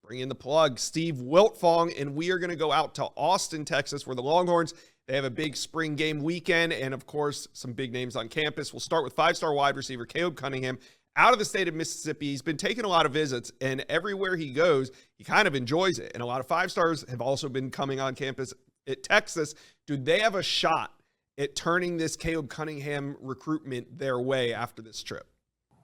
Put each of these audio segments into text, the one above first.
bring in the plug, Steve Wiltfong, and we are going to go out to Austin, Texas, where the Longhorns, they have a big spring game weekend, and of course, some big names on campus. We'll start with five-star wide receiver Caleb Cunningham out of the state of Mississippi. He's been taking a lot of visits, and everywhere he goes, he kind of enjoys it. And a lot of five-stars have also been coming on campus at Texas. Do they have a shot at turning this Caleb Cunningham recruitment their way after this trip?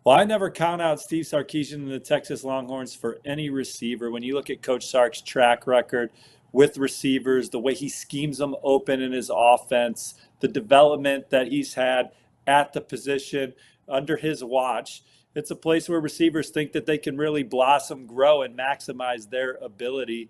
Well, I never count out Steve Sarkisian and the Texas Longhorns for any receiver. When you look at Coach Sark's track record with receivers, the way he schemes them open in his offense, the development that he's had at the position under his watch, it's a place where receivers think that they can really blossom, grow, and maximize their ability.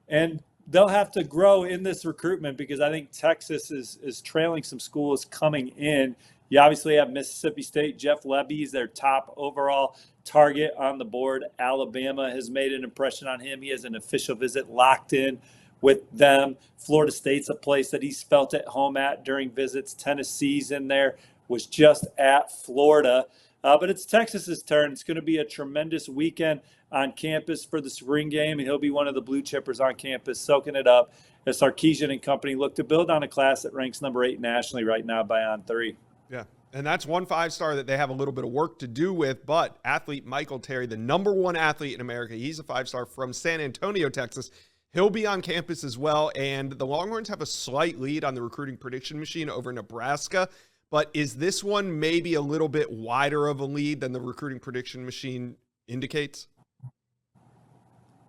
And they'll have to grow in this recruitment because I think Texas is trailing some schools coming in. You obviously have Mississippi State. Jeff Lebby's their top overall target on the board. Alabama has made an impression on him. He has an official visit locked in with them. Florida State's a place that he's felt at home at during visits. Tennessee's in there, was just at Florida. But it's Texas's turn. It's going to be a tremendous weekend on campus for the spring game, and he'll be one of the blue chippers on campus, soaking it up as Sarkisian and company look to build on a class that ranks number 8 nationally right now by On3. Yeah, and that's one five-star that they have a little bit of work to do with, but athlete Michael Terry, the number 1 athlete in America, he's a five-star from San Antonio, Texas. He'll be on campus as well, and the Longhorns have a slight lead on the recruiting prediction machine over Nebraska, but is this one maybe a little bit wider of a lead than the recruiting prediction machine indicates?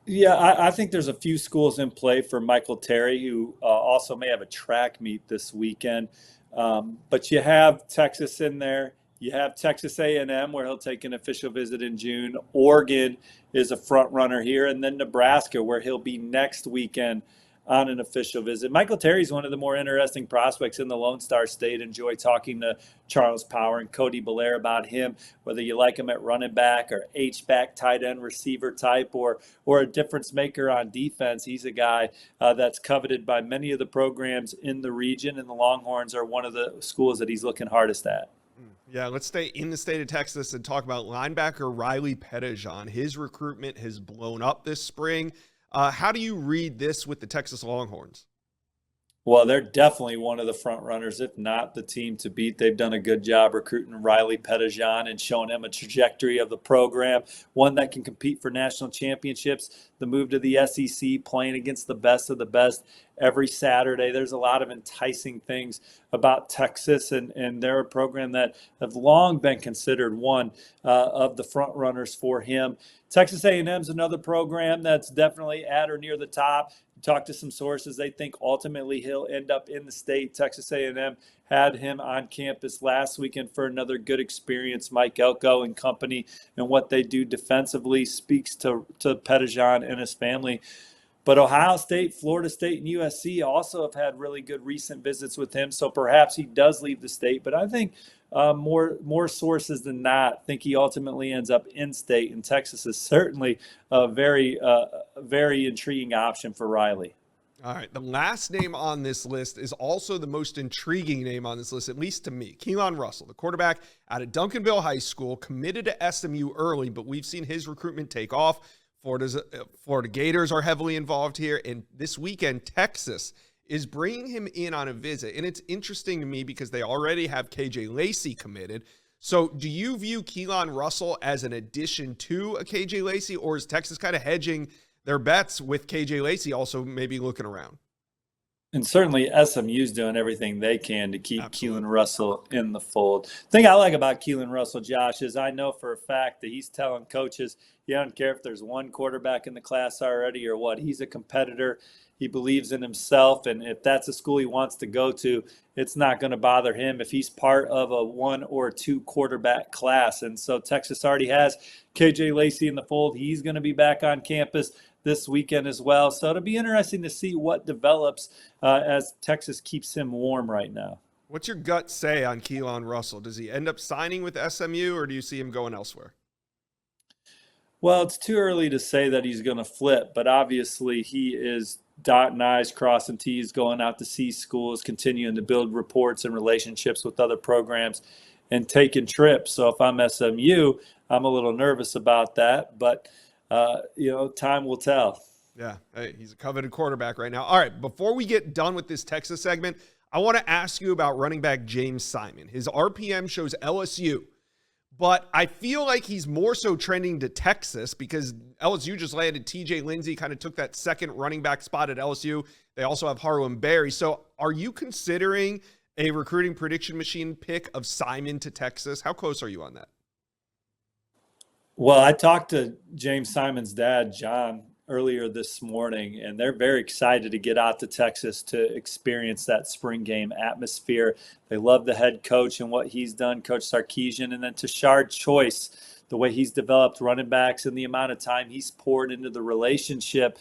Yeah, I think there's a few schools in play for Michael Terry, who also may have a track meet this weekend. But you have Texas in there. You have Texas A&M, where he'll take an official visit in June. Oregon is a front runner here. And then Nebraska, where he'll be next weekend on an official visit. Michael Terry's one of the more interesting prospects in the Lone Star State. Enjoy talking to Charles Power and Cody Belair about him, whether you like him at running back or H-back, tight end, receiver type, or a difference maker on defense. He's a guy that's coveted by many of the programs in the region, and the Longhorns are one of the schools that he's looking hardest at. Yeah, let's stay in the state of Texas and talk about linebacker Riley Pettijohn. His recruitment has blown up this spring. How do you read this with the Texas Longhorns? Well, they're definitely one of the front runners, if not the team to beat. They've done a good job recruiting Riley Pettijohn and showing him a trajectory of the program, one that can compete for national championships. The move to the SEC, playing against the best of the best every Saturday. There's a lot of enticing things about Texas, and they're a program that have long been considered one of the front runners for him. Texas A&M is another program that's definitely at or near the top. Talk to some sources. They think ultimately he'll end up in the state. Texas A&M had him on campus last weekend for another good experience. Mike Elko and company and what they do defensively speaks to Pettijohn and his family. But Ohio State, Florida State, and USC also have had really good recent visits with him. So perhaps he does leave the state. But I think more sources than not think he ultimately ends up in state. And Texas is certainly a very intriguing option for Riley. All right. The last name on this list is also the most intriguing name on this list, at least to me. Keon Russell, the quarterback out of Duncanville High School, committed to SMU early, but we've seen his recruitment take off. Florida Gators are heavily involved here. And this weekend, Texas is bringing him in on a visit. And it's interesting to me because they already have KJ Lacey committed. So do you view Keon Russell as an addition to a KJ Lacey, or is Texas kind of hedging their bets with KJ Lacey also maybe looking around? And certainly SMU's doing everything they can to keep Keon Russell in the fold. The thing I like about Keon Russell, Josh, is I know for a fact that he's telling coaches he doesn't care if there's one quarterback in the class already or what. He's a competitor. He believes in himself, and if that's a school he wants to go to, it's not going to bother him if he's part of a 1 or 2 quarterback class. And so Texas already has KJ Lacey in the fold. He's going to be back on campus this weekend as well. So it'll be interesting to see what develops as Texas keeps him warm right now. What's your gut say on Keon Russell? Does he end up signing with SMU, or do you see him going elsewhere? Well, it's too early to say that he's going to flip, but obviously he is dotting I's, crossing T's, going out to see schools, continuing to build reports and relationships with other programs, and taking trips. So if I'm SMU, I'm a little nervous about that. But time will tell. Yeah, hey, he's a coveted quarterback right now. All right, before we get done with this Texas segment, I want to ask you about running back James Simon. His RPM shows LSU, but I feel like he's more so trending to Texas because LSU just landed TJ Lindsey, kind of took that second running back spot at LSU. They also have Harlan Berry. So are you considering a recruiting prediction machine pick of Simon to Texas? How close are you on that? Well, I talked to James Simon's dad, John, earlier this morning, and they're very excited to get out to Texas to experience that spring game atmosphere. They love the head coach and what he's done, Coach Sarkisian, and then Tashard Choice, the way he's developed running backs and the amount of time he's poured into the relationship.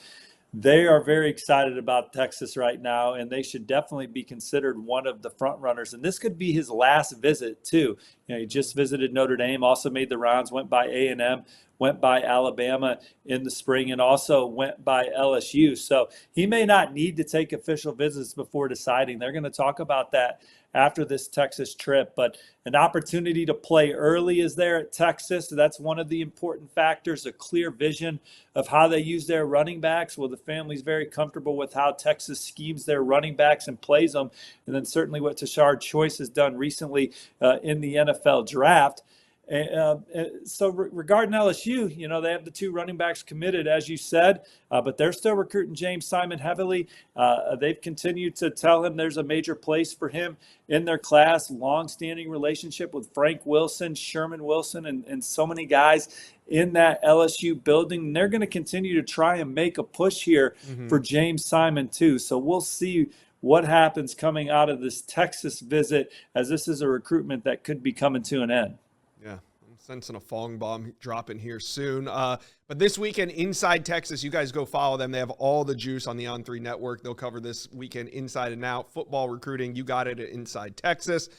They are very excited about Texas right now, and they should definitely be considered one of the front runners. And this could be his last visit too. He just visited Notre Dame, also made the rounds, went by A&M, went by Alabama in the spring, and also went by LSU. So he may not need to take official visits before deciding. They're going to talk about that after this Texas trip, but an opportunity to play early is there at Texas. That's one of the important factors, a clear vision of how they use their running backs. Well, the family's very comfortable with how Texas schemes their running backs and plays them. And then certainly what Tashard Choice has done recently in the NFL draft. So regarding LSU, they have the two running backs committed, as you said, but they're still recruiting James Simon heavily. They've continued to tell him there's a major place for him in their class, long-standing relationship with Frank Wilson, Sherman Wilson, and so many guys in that LSU building. And they're going to continue to try and make a push here for James Simon too. So we'll see what happens coming out of this Texas visit, as this is a recruitment that could be coming to an end. Yeah, I'm sensing a Fong bomb dropping here soon. But this weekend, Inside Texas, you guys go follow them. They have all the juice on the On3 network. They'll cover this weekend inside and out. Football recruiting, you got it at Inside Texas.